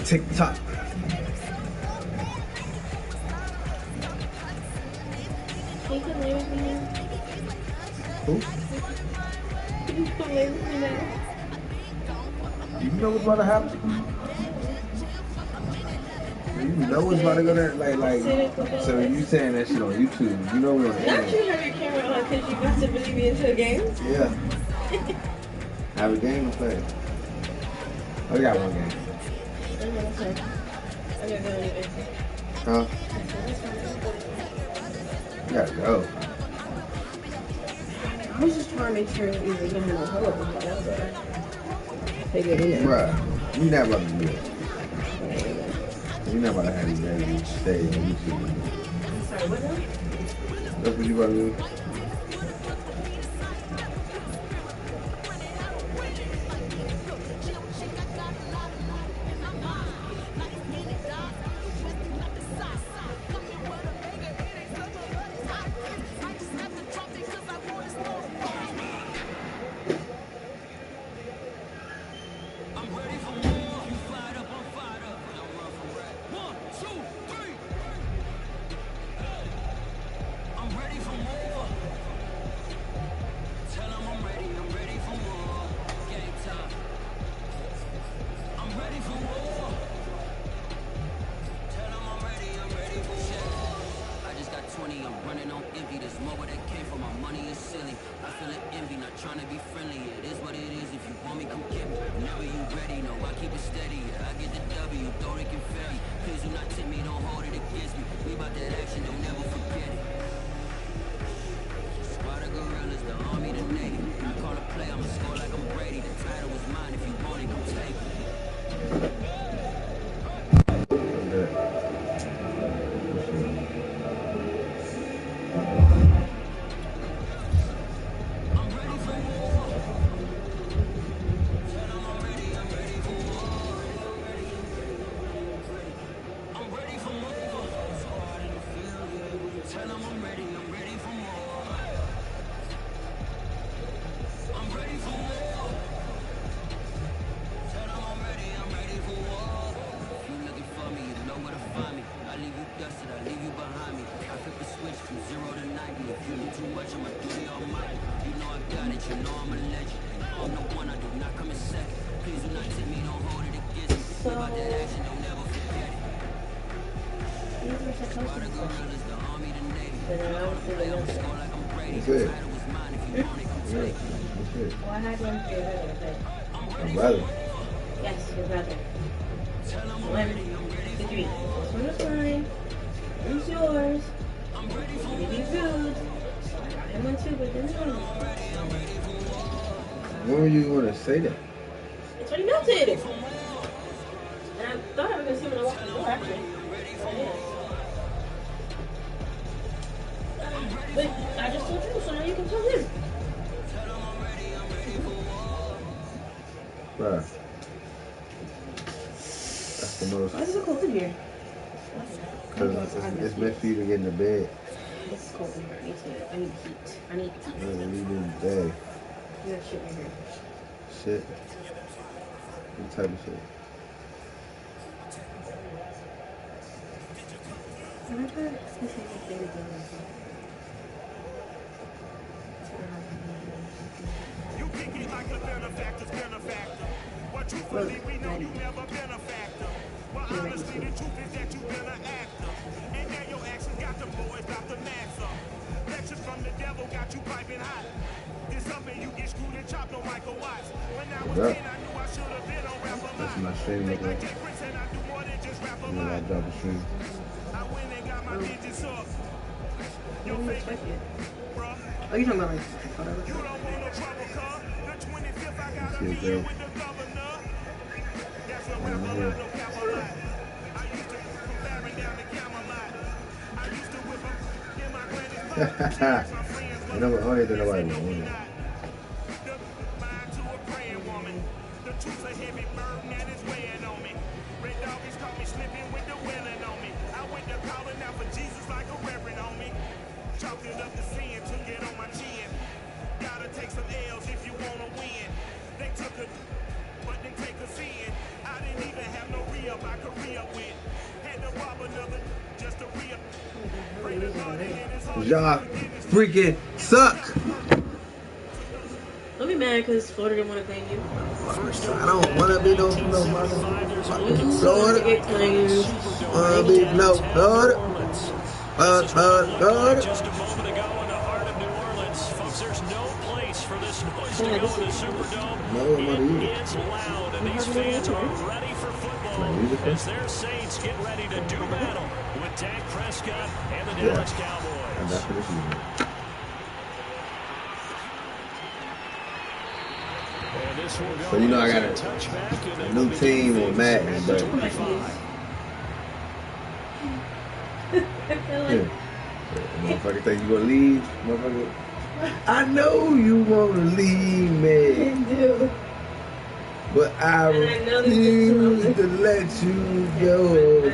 TikTok. He can lay with me now. Who? He can lay with me now. You know what's about to happen? You know what's about to go there? Like. So you saying that shit on YouTube? You know we're on the Not internet. you have your camera on because you got to believe me into a game. Yeah. I have a game to play. Oh, I got one game. Okay. I gotta go anyway. Huh? You gotta go. I was just trying to make sure you were gonna have no hold up. That was better. Figured it out. Bruh, you not about to do it. You're not about to have these babies stay on YouTube. I'm sorry, what now? That's what you about to do? That's it. That's it. Well, I had one for your brother, but... My brother. Yes, your brother. 11, 53. This one was mine. This one's yours. You be rude. So I got him one too, but then one. When were you going to say that? It's already melted. And I thought I was going to see when I walked in the door, actually. But I just told you, so now you can tell him. Bruh. That's the most. Why is it so cold in here? Because it's meant for you to get in the bed. It's cold in here. I need heat. I need heat. Yeah, you need in the bed. You got shit right here. Shit. What type of shit? You kick it like a benefactor's benefactor. What truthfully we know you never been a factor. Well, honestly, the truth is that you've been an actor. And now your actions got the boys out the max up. Lectures from the devil got you piping hot. This up and you get screwed and chopped on Michael Watts. When I was 10, I knew I should have been on rap a lot. That's my stream look like. And I do more than just rap a You know, I lot. drop the stream. I went and got my digits up. Your favorite, bruh. Oh, you're talking about like You don't want no trouble, cuz. The 25th, I got a See it meeting there. with the governor. That's a rap a lot, no cap a lot. I used to from Barron down to Camelot. I used to whip up in my granny's pocket. My friends You know what? I don't think nobody know want me it. not. The mind to a praying woman. The truth's a heavy burden that is weighing on me. Red doggies caught me slipping with the wailing on me. I went to calling out for Jesus like a reverend on me. Chalked it up to sin, took it on my chin. Gotta take some L's if you wanna win. They took a, but then take a sin. I didn't even have no re-up. I Cause y'all freaking suck. Don't be mad because Florida didn't want to claim you. I don't want to be no motherfucking Florida. Get claimed. No Florida. Florida. Just a moment ago in the heart of New Orleans. Folks, there's no place for this noise to go in the Superdome. No, I'm not either. It's loud, and these fans are ready for football as their Saints get ready to do battle with Dak Prescott and the Dallas Cowboys. And that's what it is. So you know I got a new team on Madden, but yeah. Motherfucker think you gonna leave, motherfucker. I know you wanna leave me, but I refuse to let you go.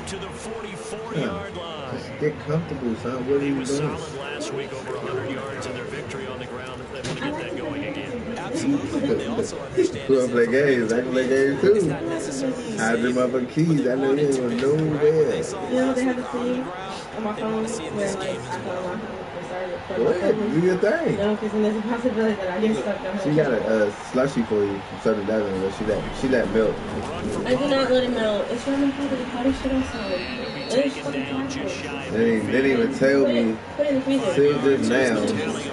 To the 44-yard line. Just get comfortable, son. What are you doing? Solid last week, over 100 yards in their victory on the ground. They want to get that going again. Absolutely. And they also understand. Who play games? I can play games too. Hide them motherfucking keys. I know you ain't gonna know where. You know, they have a thing on my phone where, like, I can unlock them and start it. Go ahead, do your thing. No, because then there's a possibility that I get stuck on her. She got a slushy for you from 7-Eleven, but she let milk. I do not let him out. It's running through the party shit outside. It's fucking awful. They didn't even tell me Put it in the freezer. till just now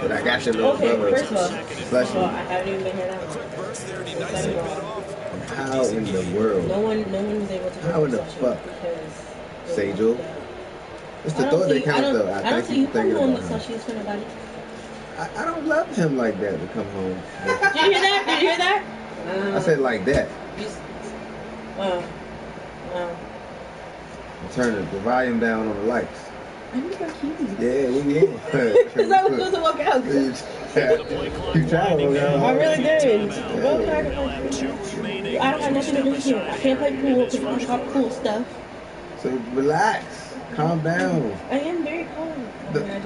that I got your little Okay, brother first of all, slushy. I haven't even been here that long. Second of all, How in the world? no one was able to. How in the fuck? Sejal? It's the thought that counts though. I don't see you come home with slushies from nobody. I don't love him like that to come home. Did you hear that? Did you hear that? I said like that. Wow. Turn the volume down on the lights. I need my keys. Yeah, we in. Because I was supposed to walk out. You tried to walk out. I really did. Well, I don't have nothing to do here. I can't play pool because I'm talking cool stuff. So relax. Calm down. I am very calm.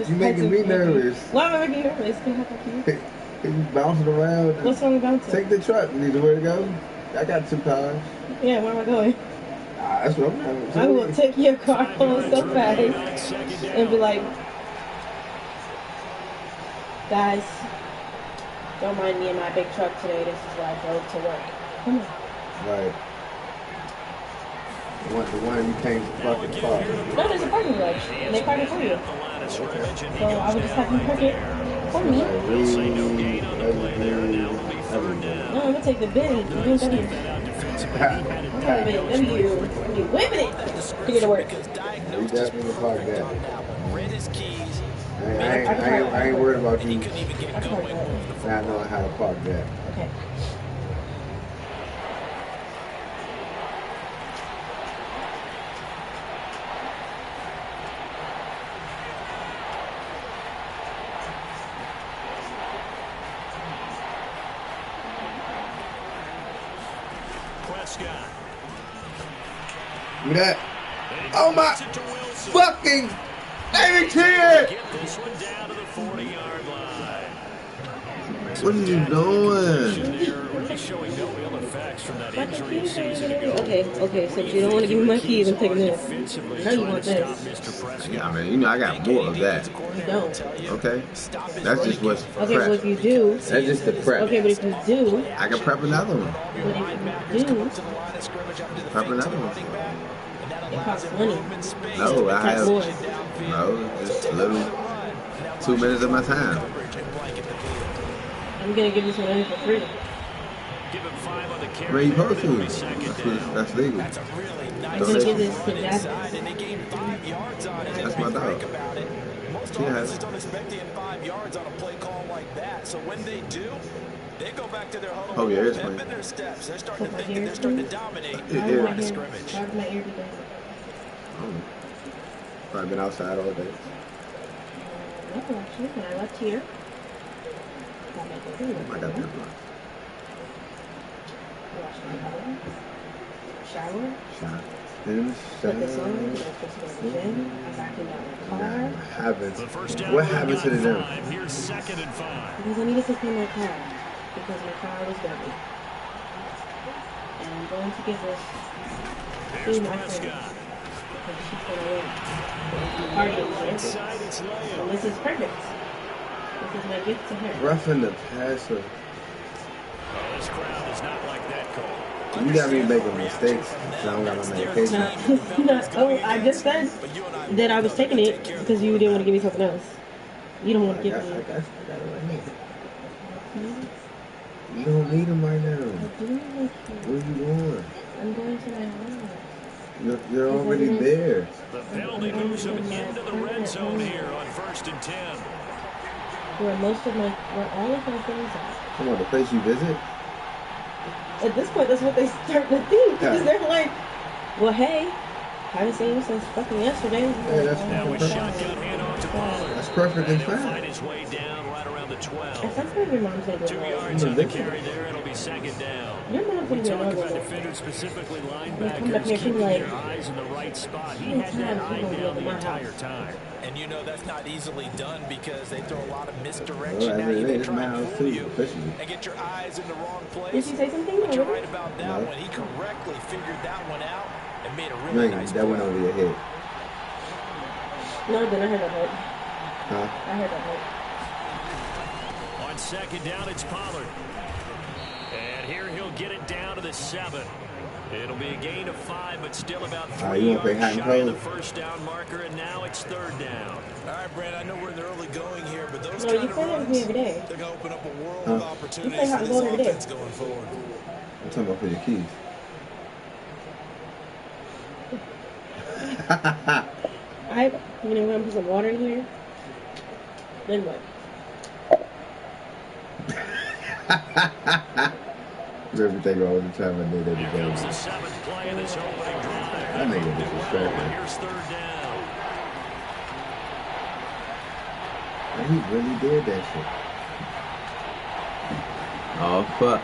You making me nervous. Why am I making you nervous? Can I have my keys? You bouncing around. What's wrong with bouncing? Take the truck. You need to where to go? I got 2 cars. Yeah, where am I going? That's what I'm doing. I will take your car home so fast and be like, guys, don't mind me in my big truck today. This is where I drove to work. Come on. Right. The one you can't fucking park. No, there's a parking garage. And they park it for you. So I would just have them park it for me. No, I'm going to take the bin. The BMW. I'm whipping it to get to work. You definitely park that. I ain't worried about you not knowing how to park that. Okay. Prescott. Look at that. Oh my fucking David here! Get this one down to the 40-yard line. What are you doing? Really showing no ill effects from that injury a season ago. Okay, so you don't want to give me my keys, I'm taking this. Now you want this. Yeah, I mean, you know, I got more of that. You don't. Okay? That's just what's Okay, prep. well if you do. That's just the prep. Okay, but if you do. I can prep another one. But if you do. Prep another one. It costs money. No, I have. More. No, just a little 2 minutes of my time. I'm gonna give this one away for free. Give him 5 on the carry. Where you supposed to? That's legal. I'm gonna give this to Jasmine. That's my dog. Most offenses don't expect to get 5 yards on a play call like that. So when they do, they go back to their huddle. Oh, yeah, it's pep fine. in their steps. They're starting to think they're starting to dominate Yeah. the line of scrimmage. How's my ear today? Probably been outside all day. No, actually, when I left here, got my baby. I got that block. Washed my body. Shower. Shot. put this on, and I supposed to go to the gym. I vacuumed out my car. What happened to the gym? Here's 2nd and 5. Because I needed to clean my car. Because my car was dirty. And I'm going to give this to my friend. Because she said I went. Party is so this is perfect. This is my gift to her. Roughing the passer. This crowd is not like that call. You got me making mistakes. So I don't got my medication. Oh, I just said that I was taking it because you didn't want to give me something else. You don't want to give me. I got it right here. You don't need them right now. Where you going? I'm going to my house. You're already there. The penalty moves him into the red zone here on 1st and 10. Where all of my things are. Come on, the place you visit? At this point, that's what they start to think. Because they're like, well, hey, I haven't seen you since fucking yesterday. Yeah, that's Now with shotgun handoff to Pollard. That's perfectly He'll fine. find his way down right around the 12. At some point, your mom's going to 2 go yards on the carry there. It'll be 2nd down. Your mom's We going to talk go about defenders, specifically come back linebackers, here, keeping like, their eyes in the right spot. He had that eye down the entire time. And you know that's not easily done because they throw a lot of misdirection Well, at you. They it's try my and house fool too, you especially. and get your eyes in the wrong place. Did she say something? But you're Or right about that No. one. He correctly figured that one out and made a really Man, nice that play. went over your head. No, then I heard that hurt. Huh? I heard that hurt. On 2nd down, it's Pollard. And here he'll get it down to the 7. It'll be a gain of 5, but still about 3 you wanna play yards hot and shy of the cold? 1st down marker, and now it's 3rd down. All right, Brad, I know we're in the early going here, but those No, kind you of play that with me runs, every day. they're going to open up a world Huh? of You opportunities play hot for and this cold every day. offense going forward. I'm talking about for your keys. You know, when I put some water in here, then what? Everything all the time I did every Here comes the day. 7th play of this opening drive. That nigga disrespectful. Here's 3rd down. He really did that shit. Oh fuck.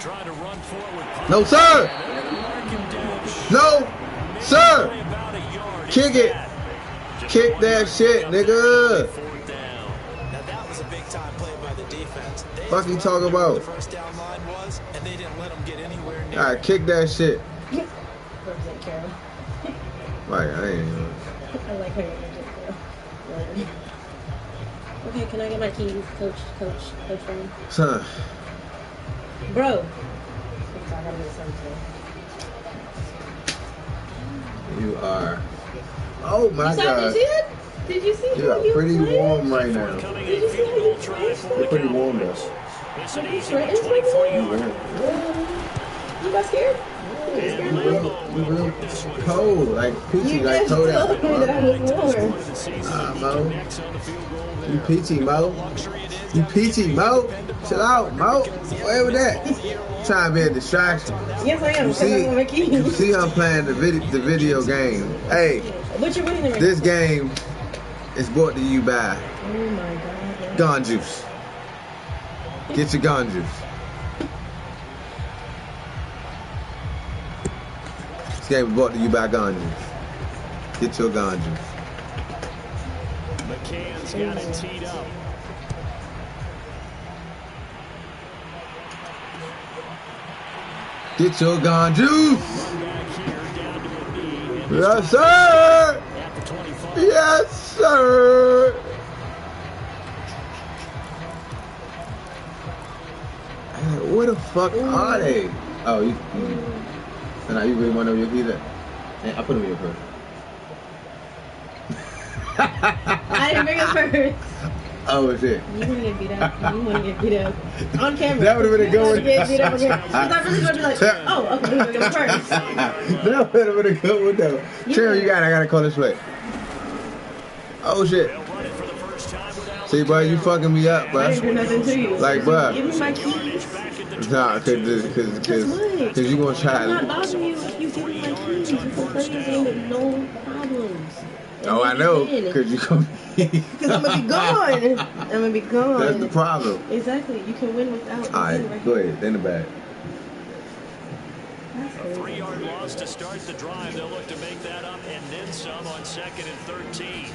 Trying to run forward. No sir! No! Sir! Kick it! Kick that shit, nigga! Now that was a big time play by the defense. They Fuck you just talking learned where about? the first down line was, and they didn't let them get anywhere near. Alright, kick that shit. Represent Carol. Like, I ain't even. I like her represent Carol. Okay, can I get my keys, Coach Brown? Son, Bro. I gotta get some today. you are. Oh my Did you god. see it? Did you see You how are you pretty played? warm right now. Did you see how you played? You're pretty warm though. It's an You easy sweating 24 You yards. You got scared? You real cold, like peachy, You like just cold told out. me that I was warm. Mo. You peachy, Mo. You peachy, Mo. Chill out, Mo. Where was that? Trying to be a distraction. Yes, I am. You Because I want my see, you keys. see I'm playing the video game. Hey, But you're winning the race. this game is brought to you by Oh my god. Gun Juice. Get your Gun Juice. This game is brought to you by Gun Juice. Get your Gun Juice. McCann's got it teed up. Get your Gun Juice. Run back here down to a knee. And Yes, sir. at the 25. Yes, sir. Where the fuck are they? Oh, you. And you really want to know your keys? I put them in your purse. I didn't bring it first. Oh shit. You want to get beat up. You want to get beat up. On camera. That would've been a good one. You get beat up on camera. 'Cause I really going to be like, oh, okay, let me go first. That would have been a good one though. Terry, I gotta call this play. Oh shit. They'll run it for the first time without See, bro, you fucking me up, bro. I didn't do nothing to you. Like, bro. Give me my keys. back at the Nah, cause you gonna try I'm not to. bothering you if you give me my keys. You can play this game with no problems. Oh, I know, cause you come. Because I'm going to be gone. I'm going to be gone. That's the problem. Exactly. You can win without. All right, go ahead. In the bag. I 3-yard loss to start the drive. They'll look to make that up and then some on 2nd and 13.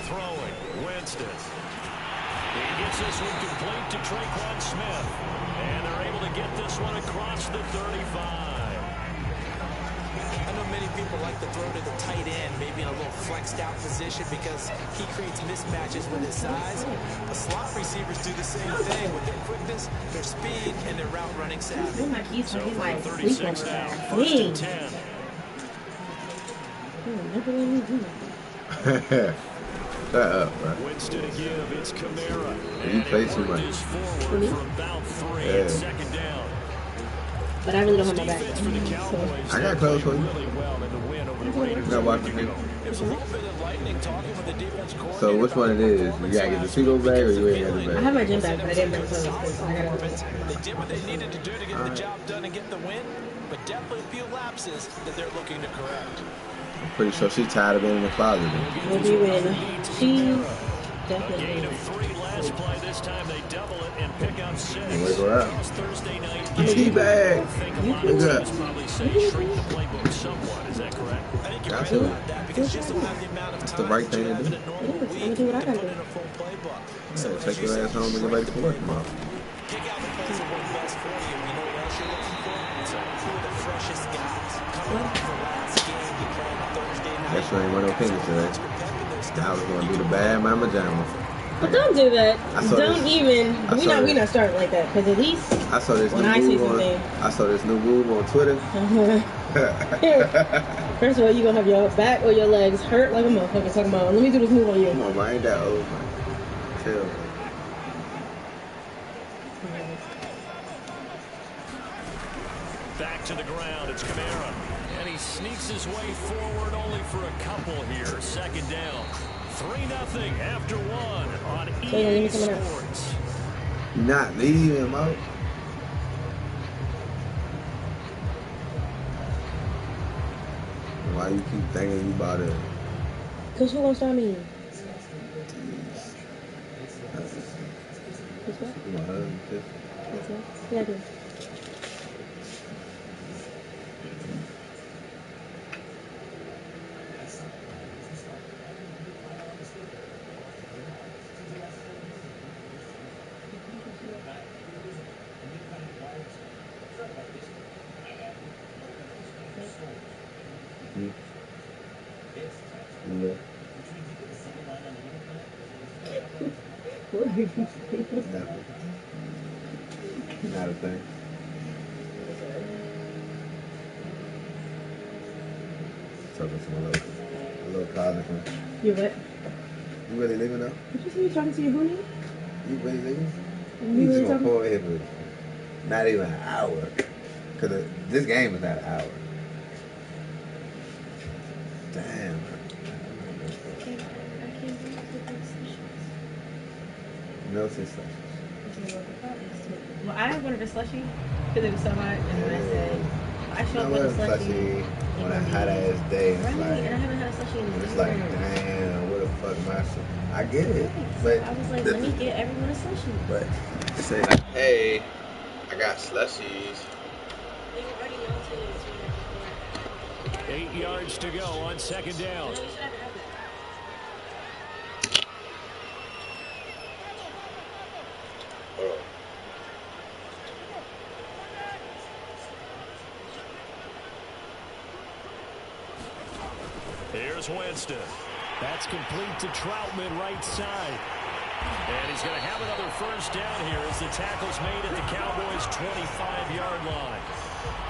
Throwing, Winston. He gets this one complete to Traquan Smith. And they're able to get this one across the 35. I know many people like to throw to the tight end, maybe in a little flexed out position because he creates mismatches with his size. The slot receivers do the same thing with their quickness, their speed, and their route running savvy. So for 36 now, 1st and 10. Shut up, bro. Winston to give. It's Kamara. You play too much. Forward for about 3 and 2nd down. But I really don't have my back. I got close for you. Not watching me. So which one it is? You gotta get the single bag or you ain't got the bag? I have my gym bag, but I didn't bring clothes. So I gotta go. They did what they needed to do to get the job done and get the win, but definitely a few lapses that they're looking to correct. I'm pretty sure she's tired of being in the closet. We'll be winning. She's definitely Gain of 3 last play. This time they double it and pick up 6. Wake her up. Thursday night. Teabag. Wake up. Probably say shrink the playbook somewhat. Is that correct? I think you're right about that because just don't have the amount of time. That's the right thing to do. I'm gonna do what I gotta do. So take your ass home and get ready for work tomorrow. Pick out the plays that work best for you. You know what else you're looking for? Who are the freshest guys coming off the last game you played on Thursday night? Guess you ain't want no opinions today. I was gonna do the bad mama jamma. But don't do that. Don't this. even. We not starting like that because at least I saw this when new I see move something. I saw this new move on Twitter. First of all, you gonna have your back or your legs hurt like a motherfucker talking about. Let me do this move on you. Come on, man, I ain't that old, man. Chill. Back to the ground. It's Kamara. And he sneaks his way forward only for a couple here. 2nd down. 3-0 after 1 on EA Sports. Not leaving him out. Why you keep thinking you about it? Cause who gonna stop me? My husband, too. Yeah, I do. Yeah. Not a thing. Talking to my little college friend. You what? You really leaving now? Did you see me talking to your honey? You really leaving? You You really just gonna talking? pull in for not even an hour. Cause this game is not an hour. Damn. No success. Well, I wanted a slushie because it was so hot, and then I said, I show I up with a love slushie. on a hot ass day. It's Right, like, and I haven't had a slushie in it's years. like, damn, what the fuck am I? I get it, but I was like, let me get everyone a slushie. But say like, hey, I got slushies. 8 yards to go on 2nd down. Here's Winston. That's complete to Troutman, right side. And he's going to have another 1st down here as the tackle's made at the Cowboys' 25-yard line.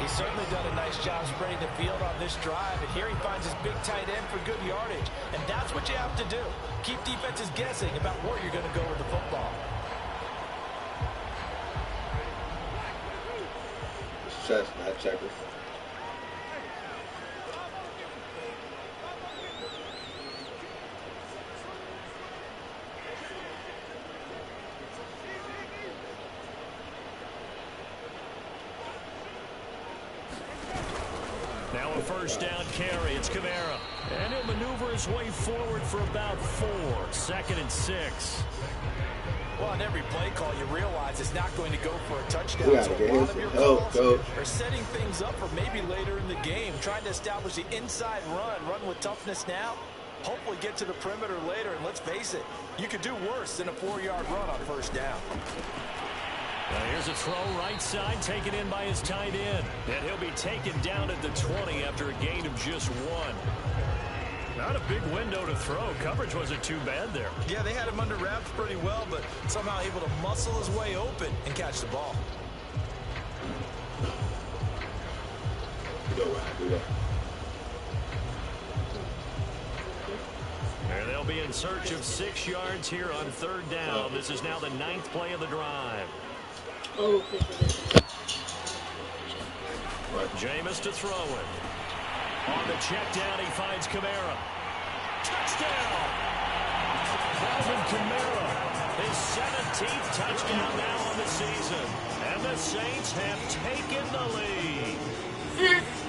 He's certainly done a nice job spreading the field on this drive, and here he finds his big tight end for good yardage. And that's what you have to do. Keep defenses guessing about where you're going to go with the football. It's chess, not checkers. Now a 1st down carry. It's Kamara. And he'll maneuver his way forward for about 4. 2nd and 6. Well, on every play call, you realize it's not going to go for a touchdown. We gotta So get a him lot of some your help, calls coach. are setting things up for maybe later in the game, trying to establish the inside run with toughness now. Hopefully get to the perimeter later, and let's face it, you could do worse than a 4-yard run on 1st down. Now here's a throw right side, taken in by his tight end. And he'll be taken down at the 20 after a gain of just 1. Not a big window to throw. Coverage wasn't too bad there. Yeah, they had him under wraps pretty well, but somehow able to muscle his way open and catch the ball. Go right, do that. And they'll be in search of 6 yards here on 3rd down. This is now the 9th play of the drive. Oh, Jameis to throw it. On the check down, he finds Kamara. Touchdown! Alvin Kamara, his 17th touchdown now on the season. And the Saints have taken the lead.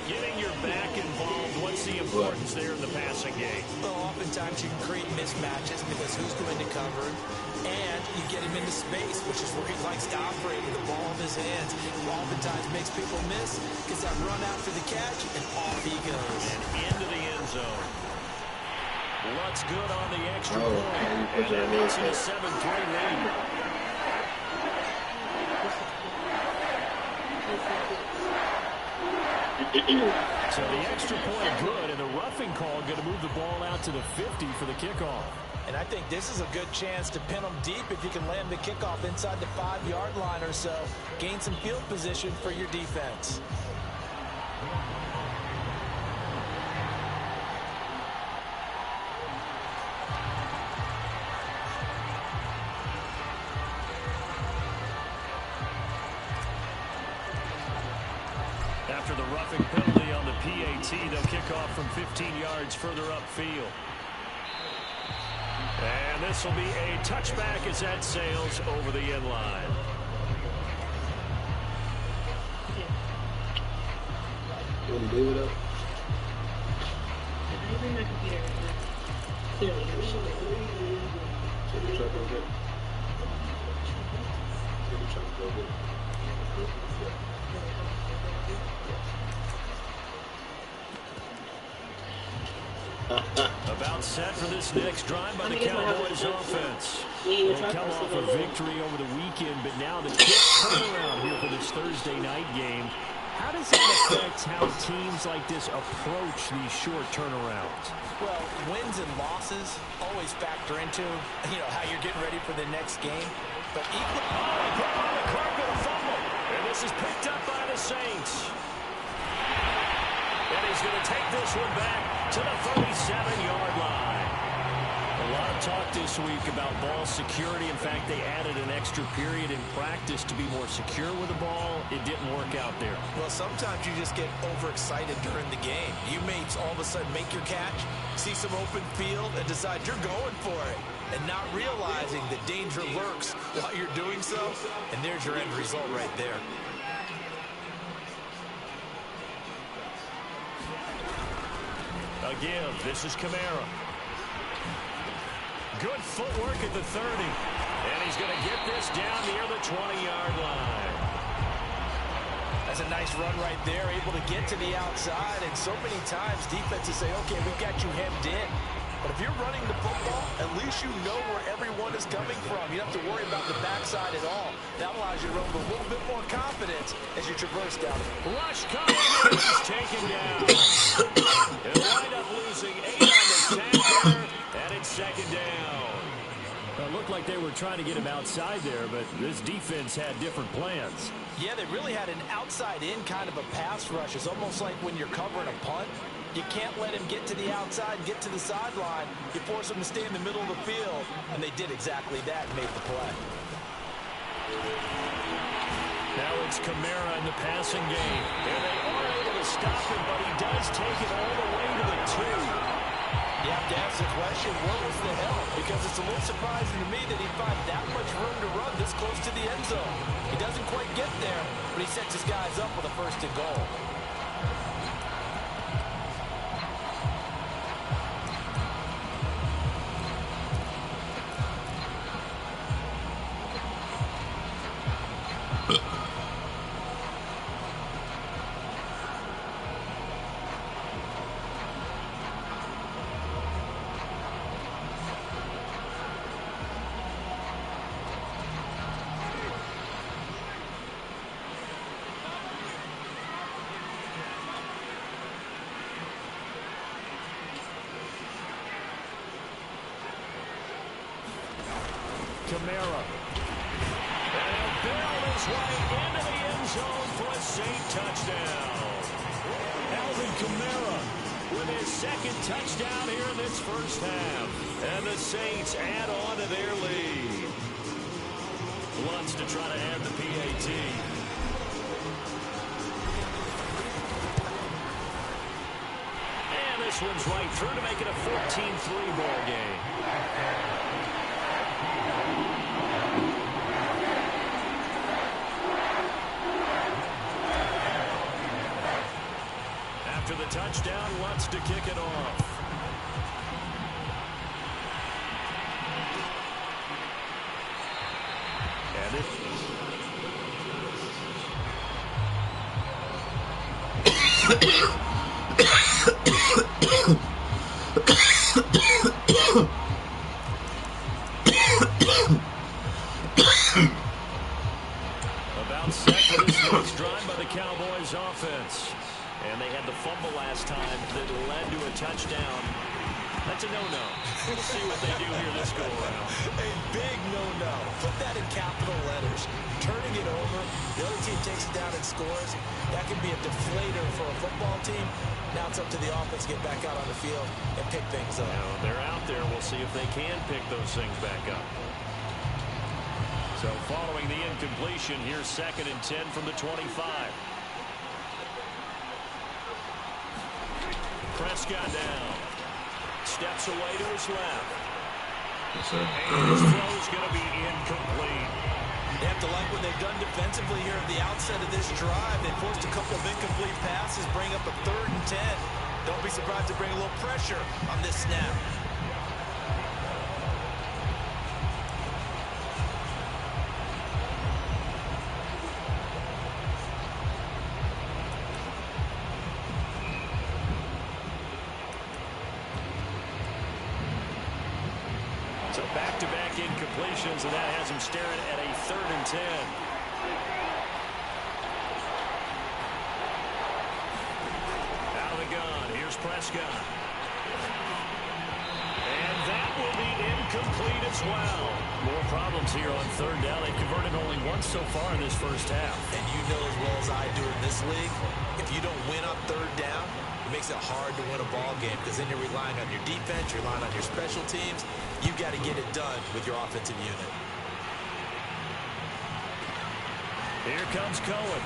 Getting your back involved, what's the importance there in the passing game? Well, oftentimes you can create mismatches because who's going to cover him, and you get him into space, which is where he likes to operate with the ball in his hands. Oftentimes makes people miss, gets that run after the catch, and off he goes. And into the end zone. Looks good on the extra point. And that makes it a 7-3 lead. So the extra point good, and the roughing call going to move the ball out to the 50 for the kickoff. And I think this is a good chance to pin them deep if you can land the kickoff inside the 5-yard line or so. Gain some field position for your defense. After the roughing penalty on the PAT, they'll kick off from 15 yards further upfield. And this will be a touchback as that sails over the end line. You want to leave it up? I bring my computer. Clearly, I'm sure. Take the truck over there. Take the truck over there. About set for this next drive by the Cowboys offense. They come off a victory over the weekend, but now the quick turnaround here for this Thursday night game. How does that affect how teams like this approach these short turnarounds? Well, wins and losses always factor into, how you're getting ready for the next game. But equally, put on the carpet, a fumble. And this is picked up by the Saints. And he's going to take this one back to the 37-yard line. A lot of talk this week about ball security. In fact, they added an extra period in practice to be more secure with the ball. It didn't work out there. Well, sometimes you just get overexcited during the game. You may all of a sudden make your catch, see some open field, and decide you're going for it, and not realizing the danger lurks while you're doing so. And there's your end result right there. Again, this is Kamara. Good footwork at the 30. And he's going to get this down near the 20-yard line. That's a nice run right there, able to get to the outside. And so many times defenses say, okay, we've got you hemmed in. But if you're running the football, at least you know where everyone is coming from. You don't have to worry about the backside at all. That allows you to run with a little bit more confidence as you traverse down. Rush coming in. He's taken down. They'll wind up losing 8 on the sack, and it's 2nd down. It looked like they were trying to get him outside there, but this defense had different plans. Yeah, they really had an outside-in kind of a pass rush. It's almost like when you're covering a punt. You can't let him get to the outside and get to the sideline. You force him to stay in the middle of the field, and they did exactly that and made the play. Now it's Kamara in the passing game. And they are able to stop him, but he does take it all the way to the 2. You have to ask the question, where was the help? Because it's a little surprising to me that he found that much room to run this close to the end zone. He doesn't quite get there, but he sets his guys up with a 1st and goal. Kamara. And he'll barrel his way into the end zone for a Saint touchdown. Alvin Kamara with his second touchdown here in this first half. And the Saints add on to their lead. Wants to try to add the PAT. And this one's right through to make it a 14-3 ball game. After the touchdown, wants to kick it off. And it... About set for this next drive by the Cowboys offense. And they had the fumble last time that led to a touchdown. That's a no-no. We'll see what they do here this go-around. A big no-no. Put that in capital letters. Turning it over, the other team takes it down and scores. That can be a deflator for a football team. Now it's up to the offense to get back out on the field and pick things up. Now, they're out there. We'll see if they can pick those things back up. So following the incompletion, here's 2nd and 10 from the 25. Prescott down. Steps away to his left. Yes, sir. And his throw's going to be incomplete. They have to like what they've done defensively here at the outset of this drive. They forced a couple of incomplete passes, bring up a 3rd and 10. Don't be surprised to bring a little pressure on this snap. So back-to-back incompletions, and that has him staring at a 3rd and 10. Out of the gun, here's Prescott. And that will be incomplete as well. More problems here on 3rd down. They've converted only once so far in this first half. And you know as well as I do in this league, if you don't win on 3rd down, it makes it hard to win a ball game because then you're relying on your defense, you're relying on your special teams. You've got to get it done with your offensive unit. Here comes Cohen.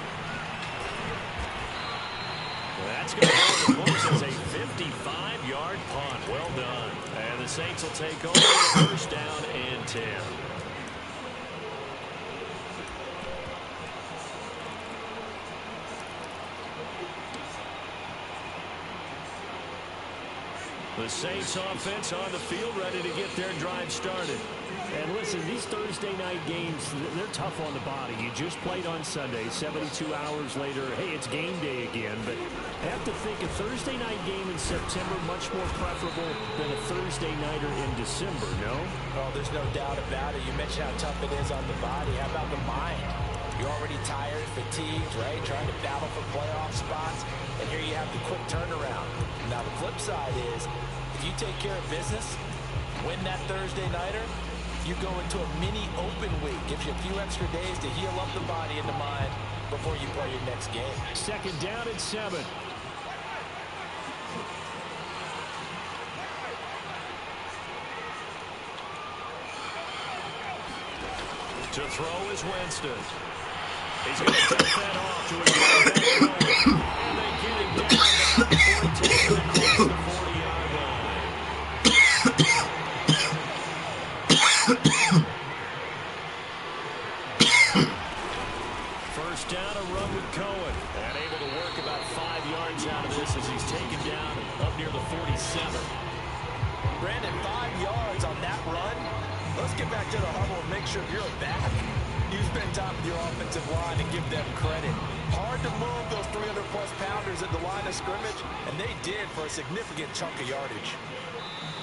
That's going to hold the books as a 55-yard punt. Well done. And the Saints will take over the 1st down and 10. The Saints offense on the field, ready to get their drive started. And listen, these Thursday night games, they're tough on the body. You just played on Sunday, 72 hours later, hey, it's game day again. But I have to think a Thursday night game in September much more preferable than a Thursday nighter in December, no? Oh, there's no doubt about it. You mentioned how tough it is on the body. How about the mind? You're already tired, fatigued, right? Trying to battle for playoff spots. And here you have the quick turnaround. Now, the flip side is, if you take care of business, win that Thursday nighter, you go into a mini open week. Gives you a few extra days to heal up the body and the mind before you play your next game. 2nd down and 7. To throw is Winston. He's going to take that off to his right. And they get him down to 14 across the 40-yard line. First down, a run with Cohen. And able to work about 5 yards out of this as he's taken down up near the 47. Brandon, 5 yards on that run. Let's get back to the huddle and make sure you're back. You spend time with your offensive line and give them credit. Hard to move those 300-plus pounders at the line of scrimmage, and they did for a significant chunk of yardage.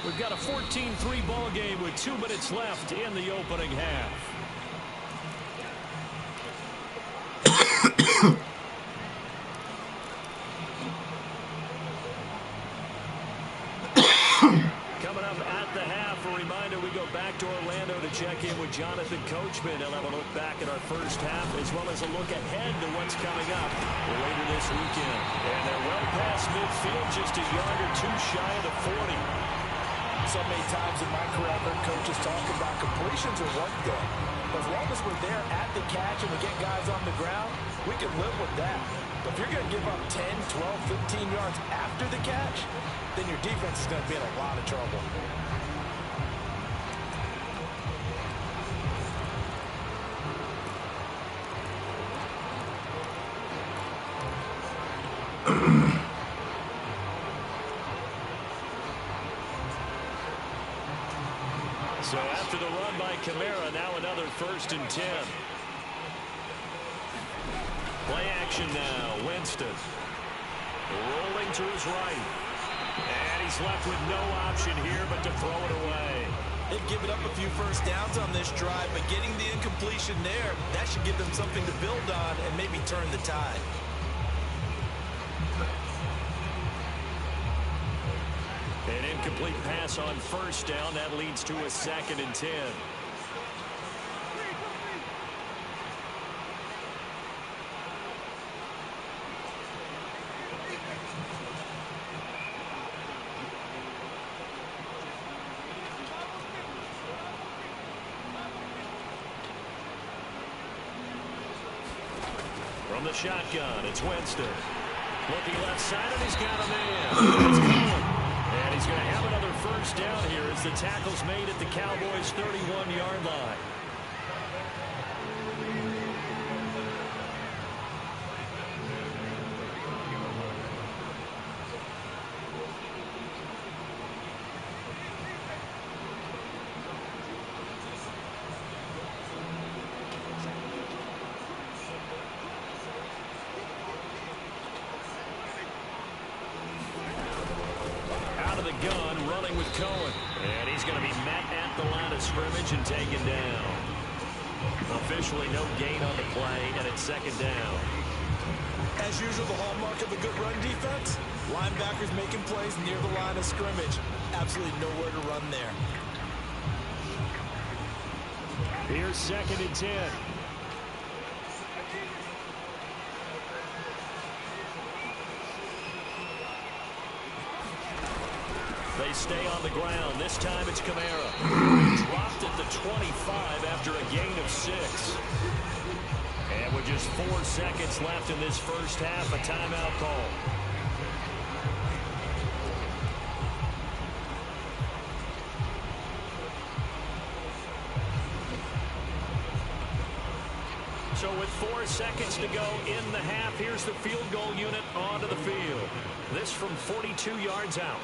We've got a 14-3 ball game with 2 minutes left in the opening half. Coming up at the half, a reminder we we go back to Orlando to check in with Jonathan Coachman. He'll have a look back at our first half as well as a look ahead to what's coming up later this weekend. And they're well past midfield, just a yard or two shy of the 40. So many times in my career, I've heard coaches talk about completions are one thing. But as long as we're there at the catch and we get guys on the ground, we can live with that. But if you're going to give up 10, 12, 15 yards after the catch, then your defense is going to be in a lot of trouble. So after the run by Kamara, now another 1st and 10. Play action now. Winston rolling to his right. And he's left with no option here but to throw it away. They've given up a few first downs on this drive, but getting the incompletion there, that should give them something to build on and maybe turn the tide. An incomplete pass on 1st down. That leads to a 2nd and 10. From the shotgun, it's Winston. Looking left side, and he's got a man. It's Cohen. And he's going to have another 1st down here as the tackle's made at the Cowboys' 31-yard line. Gun running with Cohen. And he's going to be met at the line of scrimmage and taken down. Officially no gain on the play, and it's 2nd down. As usual, the hallmark of a good run defense, linebackers making plays near the line of scrimmage. Absolutely nowhere to run there. Here's 2nd and 10. They stay on the ground. This time it's Kamara. Dropped at the 25 after a gain of 6. And with just 4 seconds left in this first half, a timeout call. So with 4 seconds to go in the half, here's the field goal unit onto the field. This from 42 yards out.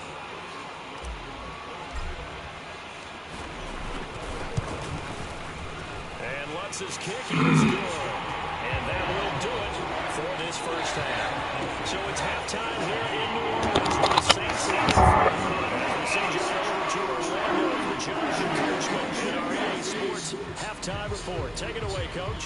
Lutz's kick is good. And that will do it for this first half. So it's halftime here in New Orleans with the Saints in front. As we send you over to Orlando for Jonathan Coachman in our EA Sports halftime report. Take it away, Coach.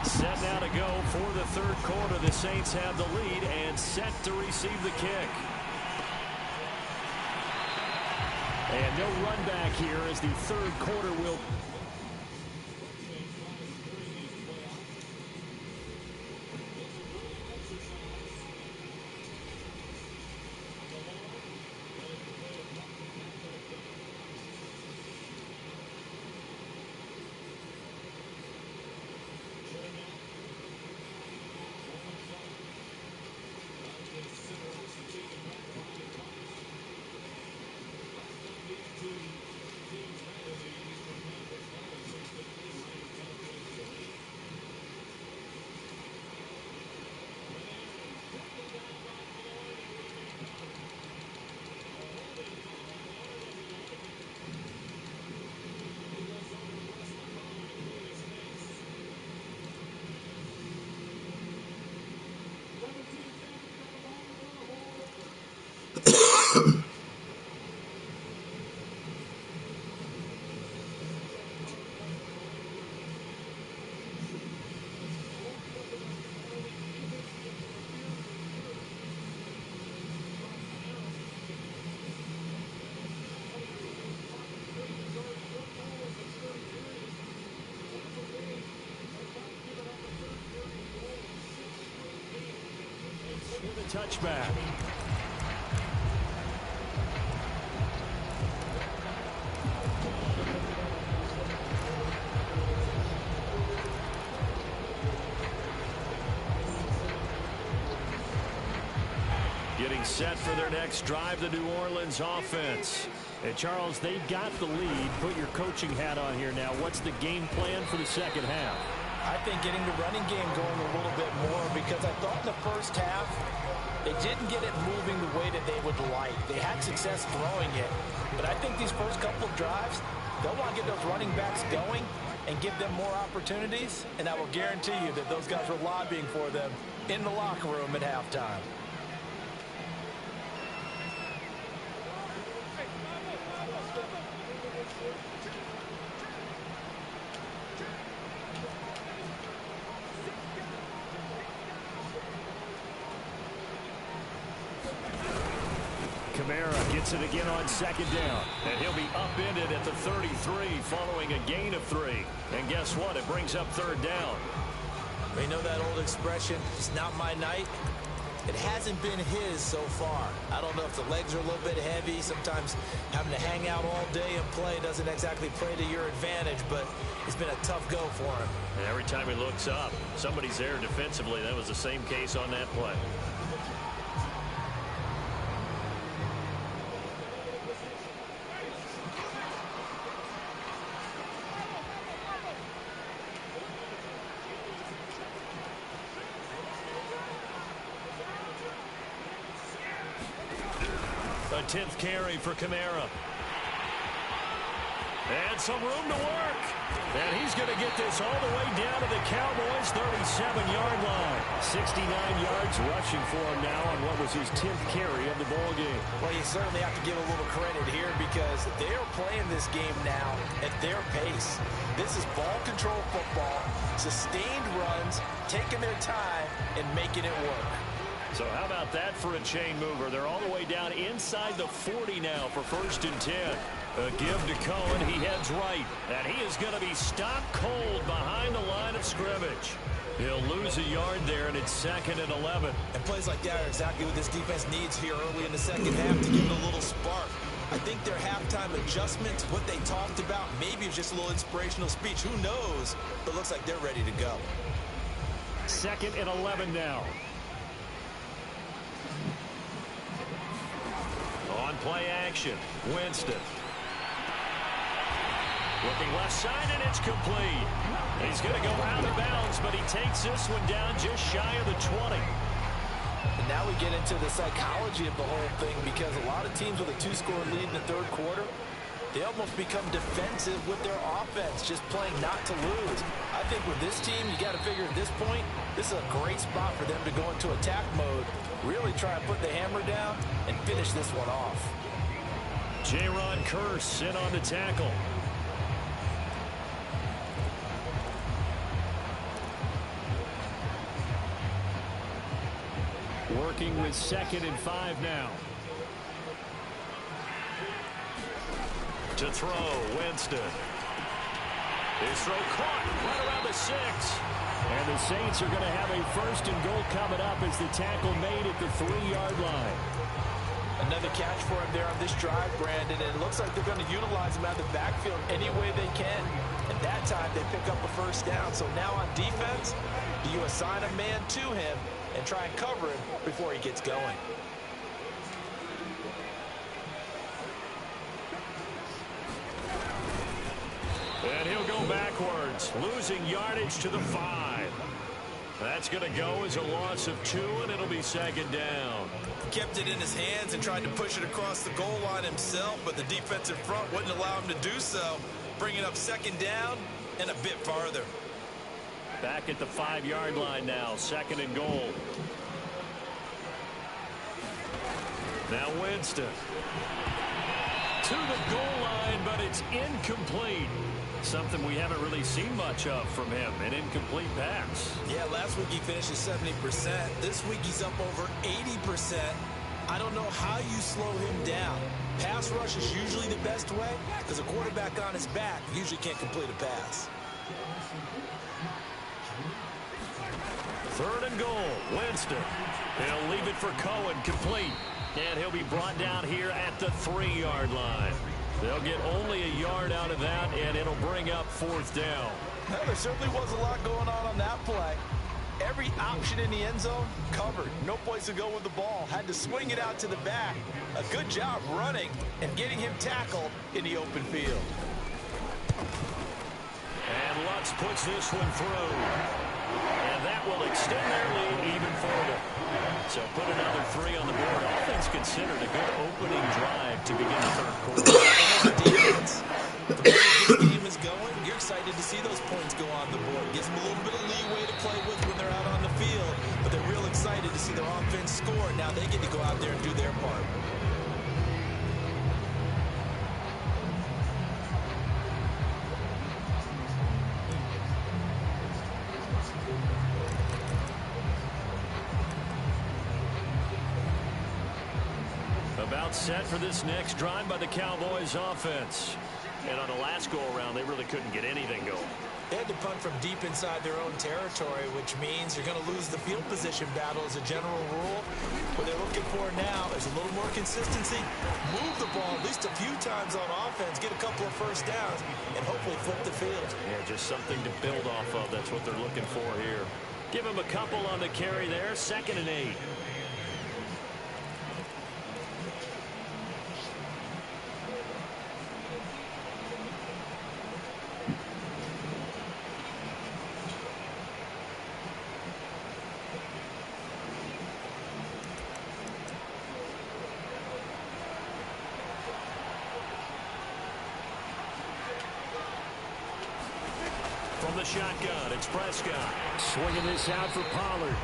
Set now to go for the 3rd quarter. The Saints have the lead and set to receive the kick. And no run back here as the 3rd quarter will with a touchback. Getting set for their next drive, the New Orleans offense. And Charles, they've got the lead. Put your coaching hat on here now. What's the game plan for the second half? I think getting the running game going a little bit more, because I thought in the first half they didn't get it moving the way that they would like. They had success throwing it, but I think these first couple of drives, they'll want to get those running backs going and give them more opportunities, and I will guarantee you that those guys were lobbying for them in the locker room at halftime. Kamara gets it again on second down, and he'll be upended at the 33 following a gain of 3. And guess what? It brings up third down. We know that old expression, it's not my night. It hasn't been his so far. I don't know if the legs are a little bit heavy. Sometimes having to hang out all day and play doesn't exactly play to your advantage, but it's been a tough go for him. And every time he looks up, somebody's there defensively. That was the same case on that play. A 10th carry for Kamara. And some room to work. And he's going to get this all the way down to the Cowboys' 37-yard line. 69 yards rushing for him now on what was his 10th carry of the ball game. Well, you certainly have to give a little credit here, because they're playing this game now at their pace. This is ball control football, sustained runs, taking their time and making it work. So how about that for a chain mover? They're all the way down inside the 40 now for 1st and 10. A give to Cohen. He heads right. And he is going to be stopped cold behind the line of scrimmage. He'll lose a yard there, and it's 2nd and 11. And plays like that are exactly what this defense needs here early in the second half to give it a little spark. I think their halftime adjustment, what they talked about, maybe it's just a little inspirational speech. Who knows? But it looks like they're ready to go. 2nd and 11 now. On play action, Winston. Looking left side, and it's complete. He's going to go out of bounds, but he takes this one down just shy of the 20. And now we get into the psychology of the whole thing, because a lot of teams with a 2-score lead in the third quarter, they almost become defensive with their offense, just playing not to lose. I think with this team, you got to figure at this point, this is a great spot for them to go into attack mode, really try and put the hammer down and finish this one off. J-Ron Kearse in on the tackle. Working with 2nd and 5 now. To throw, Winston. His throw caught right around the 6. And the Saints are going to have a 1st and goal coming up as the tackle made at the 3-yard line. Another catch for him there on this drive, Brandon, and it looks like they're going to utilize him out of the backfield any way they can. And that time they pick up a 1st down. So now on defense, do you assign a man to him and try and cover him before he gets going? And he'll go backwards, losing yardage to the 5. That's going to go as a loss of 2, and it'll be 2nd down. He kept it in his hands and tried to push it across the goal line himself, but the defensive front wouldn't allow him to do so, bringing up 2nd down and a bit farther. Back at the 5-yard line now, 2nd and goal. Now Winston. To the goal line, but it's incomplete. Something we haven't really seen much of from him, an incomplete pass. Yeah, last week he finished at 70%. This week he's up over 80%. I don't know how you slow him down. Pass rush is usually the best way, because a quarterback on his back usually can't complete a pass. Third and goal. Winston. He'll leave it for Cohen, complete. And he'll be brought down here at the 3-yard line. They'll get only a yard out of that, and it'll bring up 4th down. Well, there certainly was a lot going on that play. Every option in the end zone covered. No place to go with the ball. Had to swing it out to the back. A good job running and getting him tackled in the open field. And Lutz puts this one through. And that will extend their lead even further. So put another 3 on the board. All things considered, a good opening drive to begin the third quarter. Defense. The way this game is going, you're excited to see those points go on the board. Gives them a little bit of leeway to play with when they're out on the field. But they're real excited to see their offense score. Now they get to go out there and do their part. About set for this next drive by the Cowboys offense. And on the last go-around, they really couldn't get anything going. They had to punt from deep inside their own territory, which means you're going to lose the field position battle as a general rule. What they're looking for now is a little more consistency. Move the ball at least a few times on offense, get a couple of first downs, and hopefully flip the field. Yeah, just something to build off of. That's what they're looking for here. Give him a couple on the carry there. 2nd and 8. From the shotgun, it's Prescott. Swinging this out for Pollard.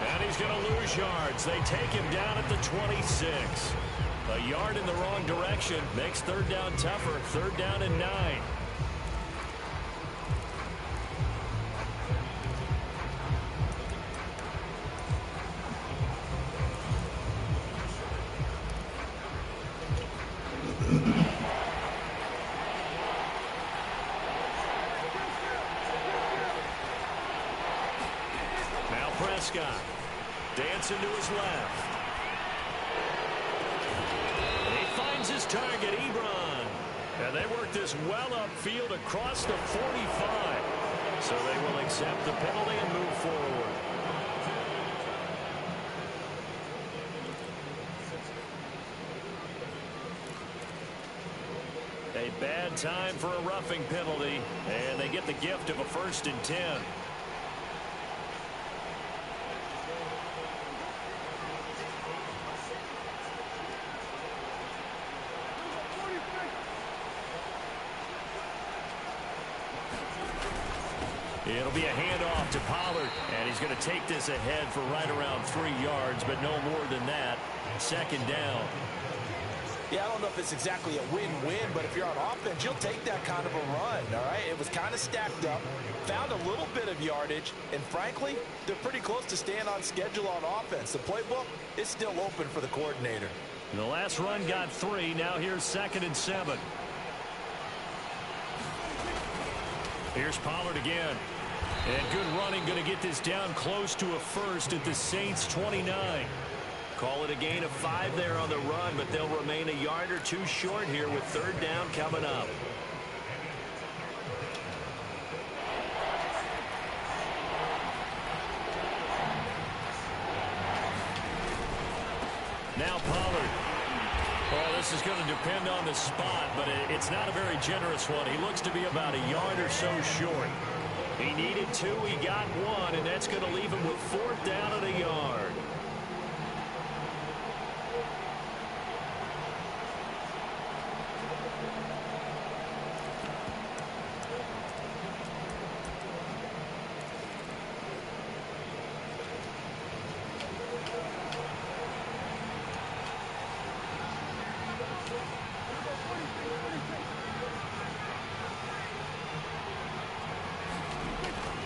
And he's going to lose yards. They take him down at the 26. A yard in the wrong direction makes 3rd down tougher. 3rd down and 9. Prescott dancing to his left. And he finds his target, Ebron. And they work this well upfield across the 45. So they will accept the penalty and move forward. A bad time for a roughing penalty. And they get the gift of a 1st and 10. It'll be a handoff to Pollard, and he's going to take this ahead for right around 3 yards, but no more than that. 2nd down. Yeah, I don't know if it's exactly a win-win, but if you're on offense, you'll take that kind of a run, all right? It was kind of stacked up, found a little bit of yardage, and frankly, they're pretty close to staying on schedule on offense. The playbook is still open for the coordinator. And the last run got 3. Now here's 2nd and 7. Here's Pollard again. And good running, going to get this down close to a 1st at the Saints' 29. Call it a gain of 5 there on the run, but they'll remain a yard or 2 short here with 3rd down coming up. Now Pollard. Well, this is going to depend on the spot, but it's not a very generous one. He looks to be about a yard or so short. He needed 2, he got 1, and that's going to leave him with 4th down and a yard.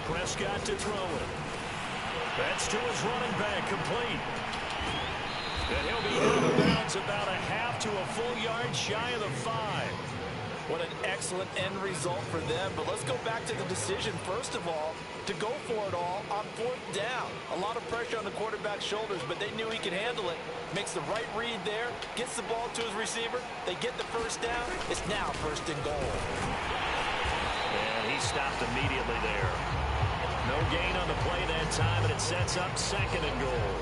Prescott to throw it. That's to his running back, complete. And he'll be out of bounds about a half to a full yard shy of the 5. What an excellent end result for them. But let's go back to the decision. First of all, to go for it all on 4th down. A lot of pressure on the quarterback's shoulders, but they knew he could handle it. Makes the right read there, gets the ball to his receiver. They get the first down. It's now 1st and goal. And he stopped immediately there. No gain on the play that time, and it sets up 2nd and goal.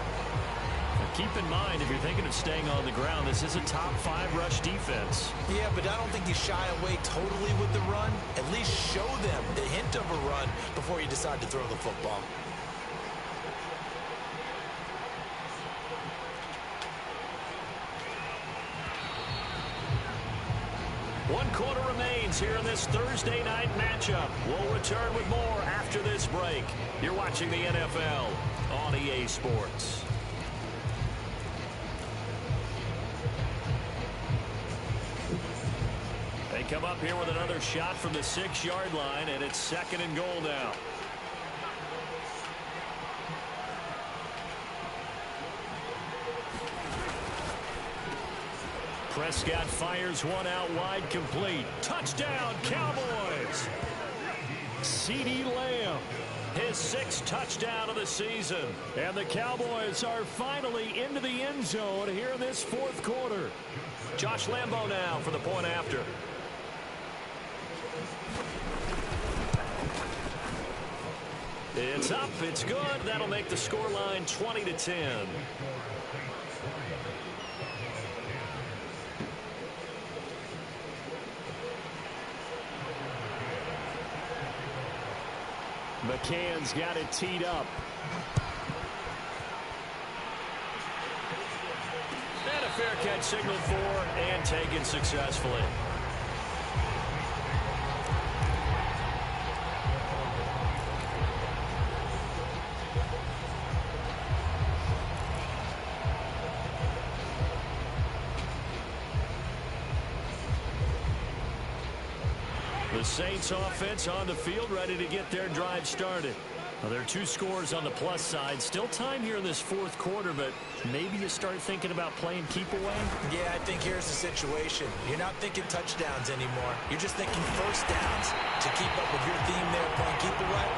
Now keep in mind, if you're thinking of staying on the ground, this is a top 5 rush defense. Yeah, but I don't think you shy away totally with the run. At least show them the hint of a run before you decide to throw the football. One quarter remains here in this Thursday night matchup. We'll return with more after this break. You're watching the NFL on EA Sports. They come up here with another shot from the 6-yard line, and it's 2nd and goal now. Prescott fires one out wide, complete. Touchdown, Cowboys! CeeDee Lamb, his 6th touchdown of the season. And the Cowboys are finally into the end zone here in this 4th quarter. Josh Lambo now for the point after. It's up, it's good. That'll make the scoreline 20-10. McCann's got it teed up. And a fair catch signaled for and taken successfully. The Saints offense on the field, ready to get their drive started. Well, there are 2 scores on the plus side. Still time here in this 4th quarter, but maybe you start thinking about playing keep away? Yeah, I think here's the situation. You're not thinking touchdowns anymore. You're just thinking first downs. To keep up with your theme there, playing keep away,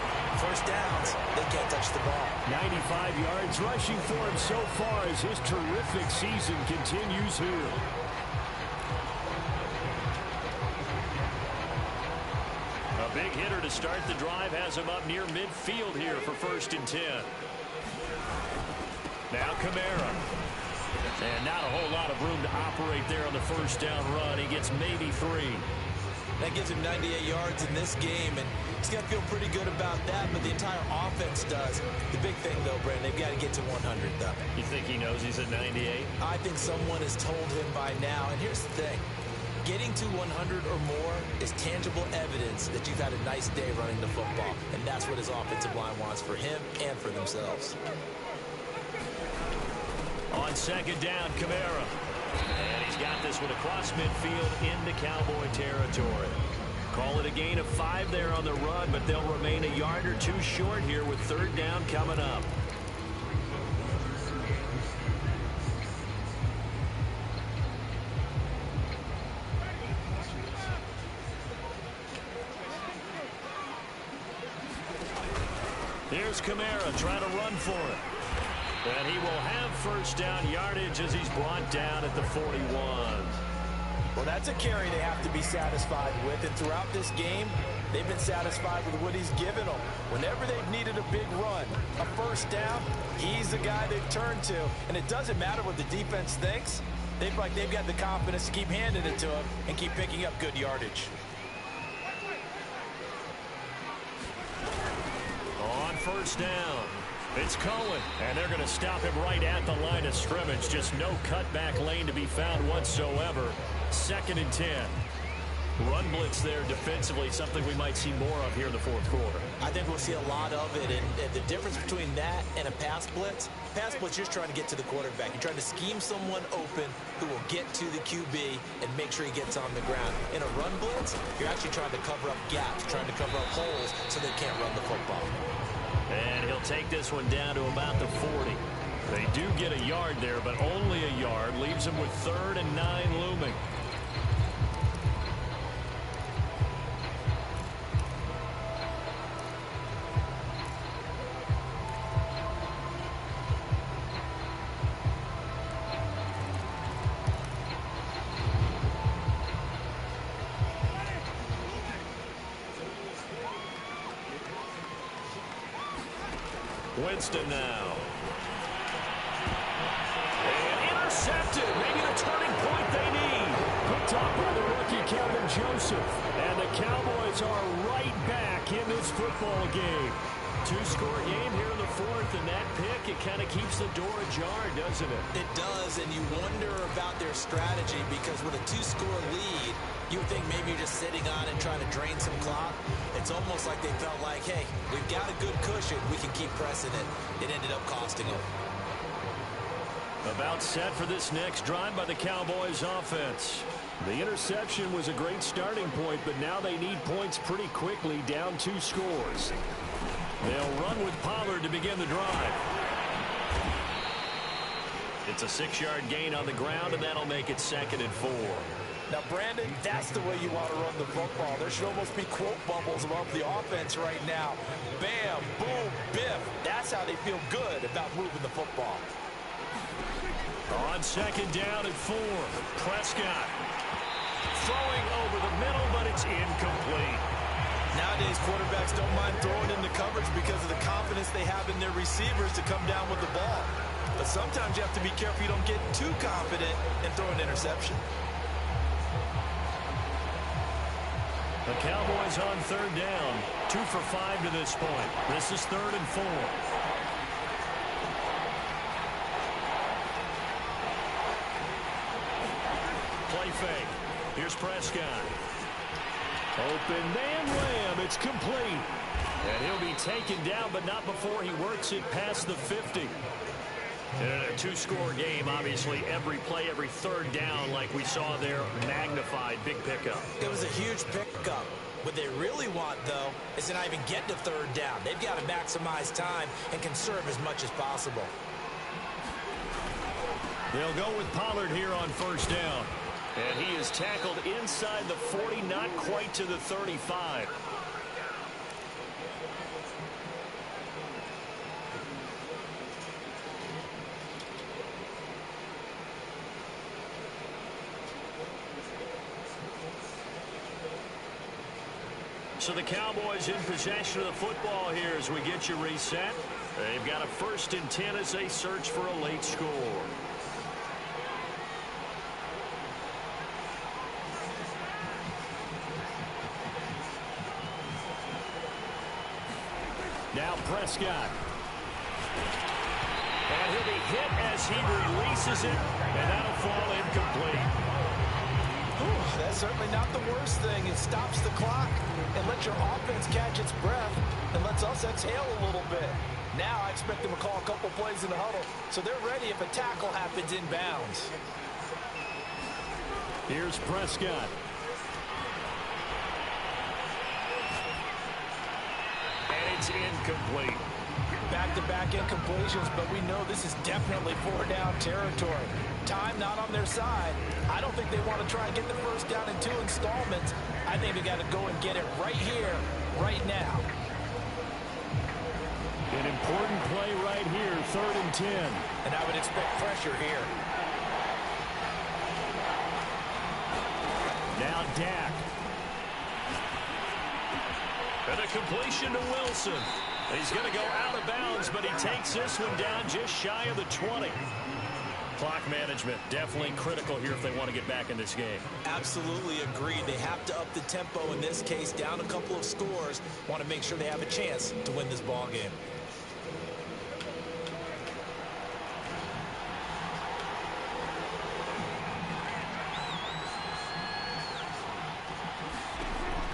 first downs, they can't touch the ball. 95 yards rushing for him so far as his terrific season continues here. A big hitter to start the drive has him up near midfield here for 1st and 10. Now Kamara. And not a whole lot of room to operate there on the 1st down run. He gets maybe 3. That gives him 98 yards in this game, and he's got to feel pretty good about that, but the entire offense does. The big thing, though, Brandon, they've got to get to 100, though. You think he knows he's at 98? I think someone has told him by now, and here's the thing. Getting to 100 or more is tangible evidence that you've had a nice day running the football, and that's what his offensive line wants for him and for themselves. On 2nd down, Kamara. And he's got this one across midfield into Cowboy territory. Call it a gain of 5 there on the run, but they'll remain a yard or 2 short here with 3rd down coming up. Here's Kamara trying to run for it. And he will have 1st down yardage as he's brought down at the 41. Well, that's a carry they have to be satisfied with. And throughout this game, they've been satisfied with what he's given them. Whenever they've needed a big run, a 1st down, he's the guy they've turned to. And it doesn't matter what the defense thinks. They've got the confidence to keep handing it to him and keep picking up good yardage. On 1st down, it's Cohen, and they're going to stop him right at the line of scrimmage. Just no cutback lane to be found whatsoever. 2nd and 10. Run blitz there defensively, something we might see more of here in the 4th quarter. I think we'll see a lot of it, and the difference between that and a pass blitz, you're just trying to get to the quarterback. You're trying to scheme someone open who will get to the QB and make sure he gets on the ground. In a run blitz, you're actually trying to cover up gaps, trying to cover up holes so they can't run the football. And he'll take this one down to about the 40. They do get a yard there, but only a yard. Leaves them with 3rd and 9 looming. Winston now. And intercepted. Maybe the turning point they need. Picked up by the rookie Kelvin Joseph. And the Cowboys are right back in this football game. Two-score game here in the fourth, and that pick, it kind of keeps the door ajar, doesn't it? It does, and you wonder about their strategy because with a two-score lead, you would think maybe you're just sitting on it trying to drain some clock. It's almost like they felt like, hey, we've got a good cushion. We can keep pressing it. It ended up costing them. About set for this next drive by the Cowboys offense. The interception was a great starting point, but now they need points pretty quickly, down 2 scores. They'll run with Pollard to begin the drive. It's a 6-yard gain on the ground, and that'll make it 2nd and 4. Now, Brandon, that's the way you want to run the football. There should almost be quote bubbles above the offense right now. Bam, boom, biff. That's how they feel good about moving the football. On 2nd down and 4, Prescott throwing over the middle, but it's incomplete. Nowadays, quarterbacks don't mind throwing into coverage because of the confidence they have in their receivers to come down with the ball. But sometimes you have to be careful you don't get too confident and throw an interception. The Cowboys on 3rd down, 2 for 5 to this point. This is 3rd and 4. Play fake. Here's Prescott. Open man ram. It's complete. And he'll be taken down, but not before he works it past the 50. And in a 2-score game, obviously, every play, every 3rd down, like we saw there, magnified, big pickup. It was a huge pickup. What they really want, though, is to not even get to 3rd down. They've got to maximize time and conserve as much as possible. They'll go with Pollard here on 1st down. And he is tackled inside the 40, not quite to the 35. So the Cowboys in possession of the football here as we get you reset. They've got a 1st and 10 as they search for a late score. Now Prescott. And he'll be hit as he releases it, and that'll fall incomplete. Ooh, that's certainly not the worst thing. It stops the clock and lets your offense catch its breath and lets us exhale a little bit. Now I expect them to call a couple plays in the huddle so they're ready if a tackle happens inbounds. Here's Prescott. And it's incomplete. Back-to-back incompletions, but we know this is definitely 4-down territory. Time not on their side. I don't think they want to try and get the 1st down in 2 installments. I think they got to go and get it right here, right now. An important play right here, 3rd and 10. And I would expect pressure here. Now Dak. And a completion to Wilson. He's going to go out of bounds, but he takes this one down just shy of the 20. Clock management definitely critical here if they want to get back in this game. Absolutely agreed. They have to up the tempo in this case, down a couple of scores. Want to make sure they have a chance to win this ball game.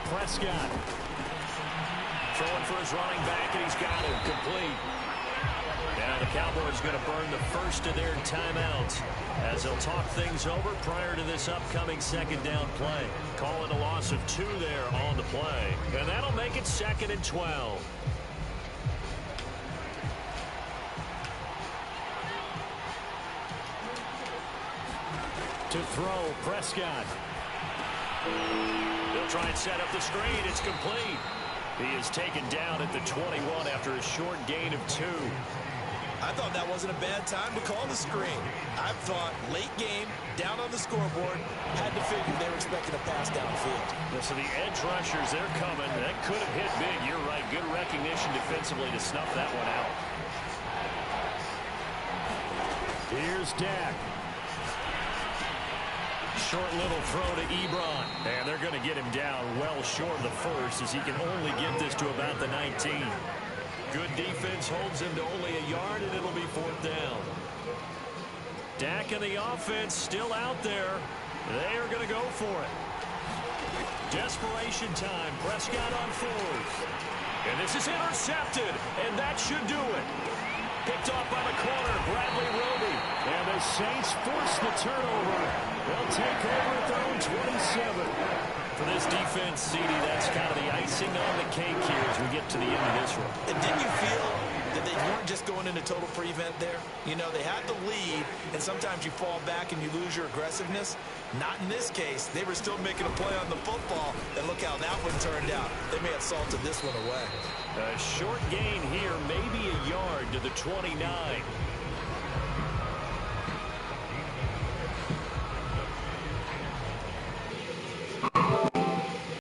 Prescott. Throwing for his running back, and he's got him complete. Now the Cowboys going to burn the first of their timeouts as they'll talk things over prior to this upcoming 2nd down play. Calling a loss of 2 there on the play. And that'll make it 2nd and 12. To throw, Prescott. They'll try and set up the screen. It's complete. He is taken down at the 21 after a short gain of 2. I thought that wasn't a bad time to call the screen. I thought late game, down on the scoreboard, had to figure they were expecting a pass downfield. Yeah, so the edge rushers, they're coming. That could have hit big. You're right. Good recognition defensively to snuff that one out. Here's Dak. Short little throw to Ebron. And they're going to get him down well short of the first as he can only get this to about the 19. Good defense holds him to only a yard, and it'll be 4th down. Dak and the offense still out there. They are going to go for it. Desperation time. Prescott on 4th. And this is intercepted, and that should do it. Picked off by the corner, Bradley Roby. And the Saints force the turnover. They'll take over at their own 27. For this defense, CD, that's kind of the icing on the cake here as we get to the end of this one. And didn't you feel that they weren't just going into total prevent there? You know, they had the lead, and sometimes you fall back and you lose your aggressiveness. Not in this case. They were still making a play on the football, and look how that one turned out. They may have salted this one away. A short gain here, maybe a yard to the 29.